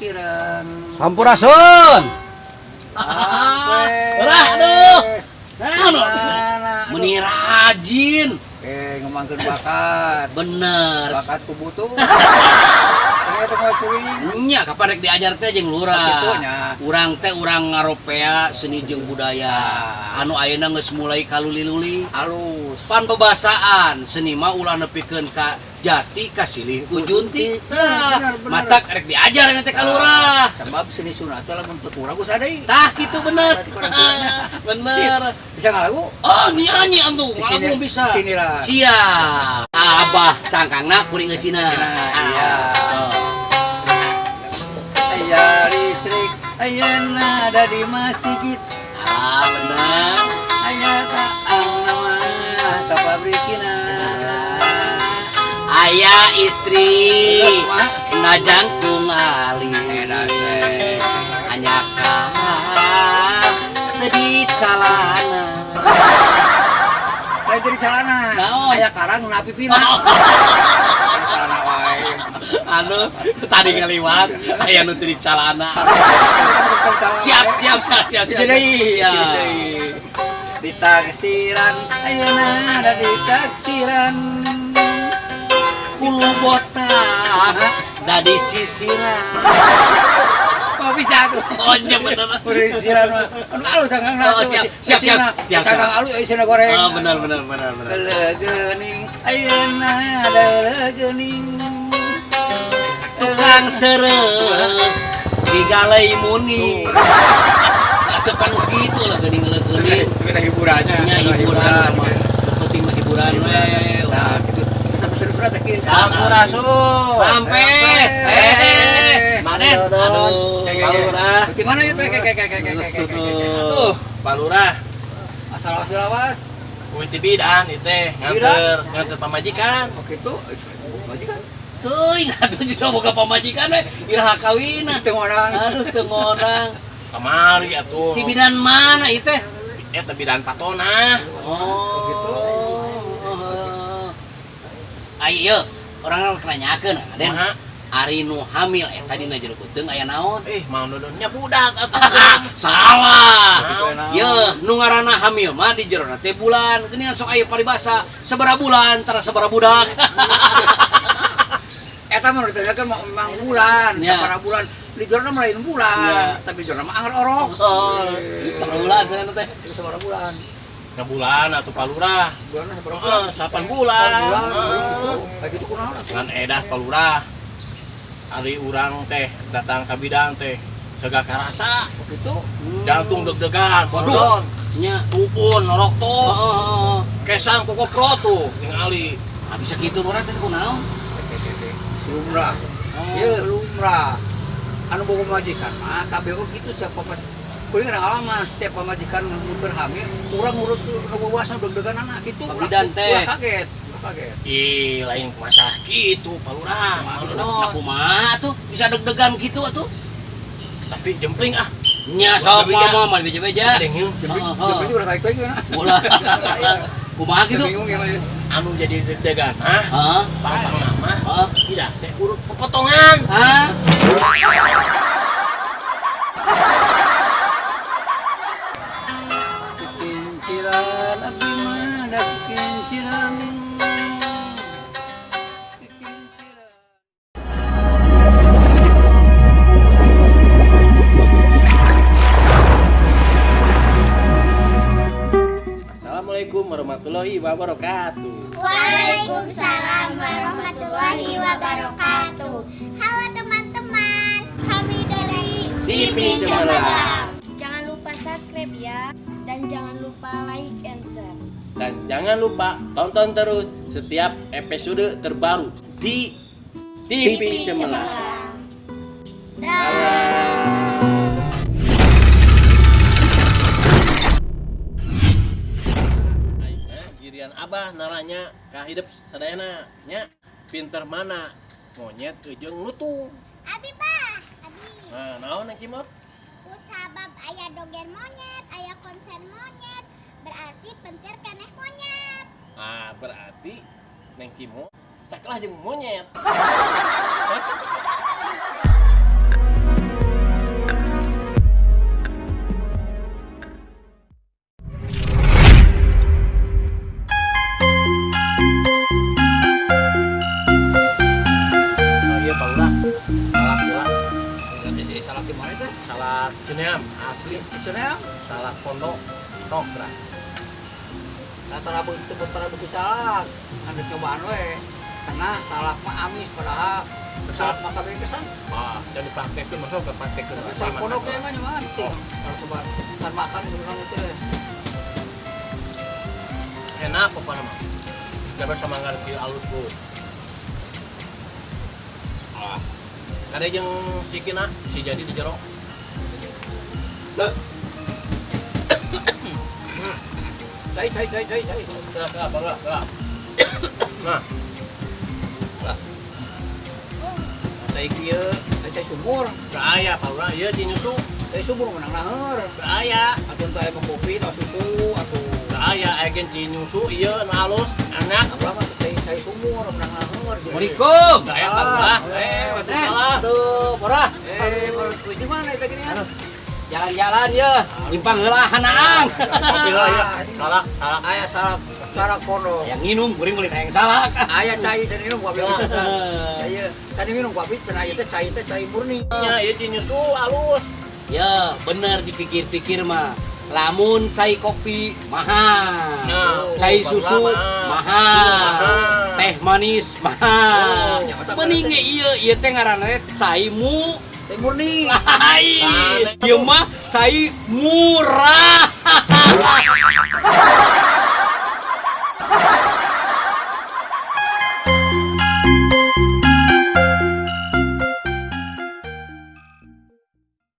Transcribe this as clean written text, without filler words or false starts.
pikiran. Sampurasun. Aduh. Meni rajin. Ngomongkeun bakat. Bener. Bakat ku butuh. Ternyata mau sering. Nya kapan rek diajar teh jeung lurah. Urang teh urang ngaropea seni jeung budaya. Anu ayeuna geus mulai kaluli-luli. Halus. Pan pebasaan seni mah ulah nepikeun ka jati ka silih ujunti. Matak rek diajar nanti ka lurah. Sebab seni sunat teh lamun teu kurang geus ada ieu. Tah kitu bener. Bener. Bisa ngalagu? Oh, nyanyi antu, ngalagu bisa. Sinilah. Siap. Abah cangkangna kuring geusina. Iya. Aya listrik, ayeuna ada di masjid. Bener. Aya taang nama ka pabrikina. Aya istri ngajang kungali. Anyaka di calana. Lain jadi calana. Naon? Aya karang na pipina. Calana wae. Anu tadi ngaliwat aya nu teu di calana. Siap. Jadi di taksiran, ayeuna ada di taksiran. Hulu botak dari sisiran. Oh bisa tuh. Oh iya bener. Sisiran mah. Anu alus sanggang. Oh siap. Sanggang alus isina goreng. Oh benar. Legening, ayeuna ada legening. Tukang sereuh digalai muni. Atuh kan gitu lah geuning. Kita hiburannya. Nya hiburan. Penting mah hiburan we. Nah, gitu. Bisa pesen surat teh kieu. Sampurasun. Rampes. Maden. Aduh. Palurah. Di mana ya teh? Tuh, Palurah. Asal-asal awas. Kuwi ti bidan ieu teh nganter pamajikan. Oh gitu. Majikan. Teuing atuh juga boga pamajikan we iraha kawina. Teu ngonang. Aduh teu ngonang. Kamari atuh. Ti bidan mana ieu teh? Eta bidan patona. Oh gitu. Ayo, orang nanyakeun, Aden. Kumaha? Ari nu hamil eta dina jero kuteung aya naon? Mau dodonnya budak atuh. Salah. Naon? Ye, nu ngaranna hamil mah di jerona teh bulan. Geuningan sok aya paribasa, sabaraha bulan tara sabaraha budak. Eta mah ditanyakeun memang bulan, Ya. sabaraha bulan. Di jorna mah lain bulan, tapi di jorna mah anggar orok. Oh, sabaraha bulan bener teh. Itu sabaraha bulan. Bulan atau Palurah. Bulanna sabaraha bulan? 8 bulan. Bulan. Kayak gitu kunaon atuh? Ngan edah Palurah. Ari urang teh datang ka bidan teh segak karasa. Gitu. Jantung deg-degan, Waduh. bodon, Nya. tupun, norok tuh, Oh. kesang kokopro tuh, yang ali. Bisa kitu urang teh kunaon? Lumrah. Ieu lumrah. Anu boga majikan mah kabeh gitu siapa pas kuring ngalaman setiap pamajikan mun berhamil urang urut wawasan deg-degan anak gitu. Bidan teh. Kaget. Ih, lain masalah gitu, Palurah. Nah, kumaha tuh bisa deg-degan gitu atuh? Tapi jempling ah. Nya sok mah beja-beja. Deng yeuh. Jadi udah tarik lagi mana? Ulah. Kumaha gitu? Bingung gimana? Anu jadi deg-degan, hah? Heeh. Pang nama. Heeh. Tidak teh urut pepotongan. Hah? Kinciran abdi mah da kinciran. Assalamualaikum warahmatullahi wabarakatuh. Waalaikumsalam warahmatullahi wabarakatuh. Halo teman-teman, kami dari TV Cemerlang. Jangan lupa subscribe ya, dan jangan lupa like and share. Dan jangan lupa tonton terus setiap episode terbaru di TV Cemerlang. Girian abah naranya ka hidup sadayana nya pinter mana monyet ujung lutung. Abi bah, abi. Nah, naon yang kimot? Kusabab ayah doger monyet, ayah konsen monyet, berarti pentir keneh monyet. Ah, berarti neng Cimo caklah jeung monyet. mana itu? Salak Cineam asli, Cenah. salak pondok Tokra. Tara beuki salak. Anda cobaan we. Cenah salak mah amis padahal salak mah kabeh kesan. Ah, jadi praktekeun masuk ke praktekeun. Tapi salak pondok teh mah nyaman sih. Kalau coba kan makan sebenarnya itu. Enak pokoknya mah. Dapat sama ngarti alus bu. Ah, ada yang si Kina, si jadi di jero. Cai. Nah, bangga. Nah, Cai kieu, cai sumur. gaya paura ieu di nyusu. Cai sumur menang laheur. Gaya, Atuh teh emang kopi atau susu atau gaya agen di nyusu ieu nu halus, enak. apa mah cai sumur menang laheur. Assalamualaikum. Gaya paura. Waalaikumsalam. Aduh, parah. Baru di mana itu gini? Jalan-jalan ya, impang heula hanaang. Kopi lah ya. Salak. Aya salak pondok. Yang nginum kuring beli yang salak. Aya cai tadi minum kopi. Aya tadi minum kopi cenah ieu teh cai murni. Nya ieu di nyusu halus. Ya, bener dipikir-pikir mah. Lamun cai kopi mahal. Nah, Cai oh, susu mahal. mahal. Teh manis mahal. Oh, nya mata Mending ge ieu teh ngaranna teh cai Teh murni. lain. Ieu mah cai murah.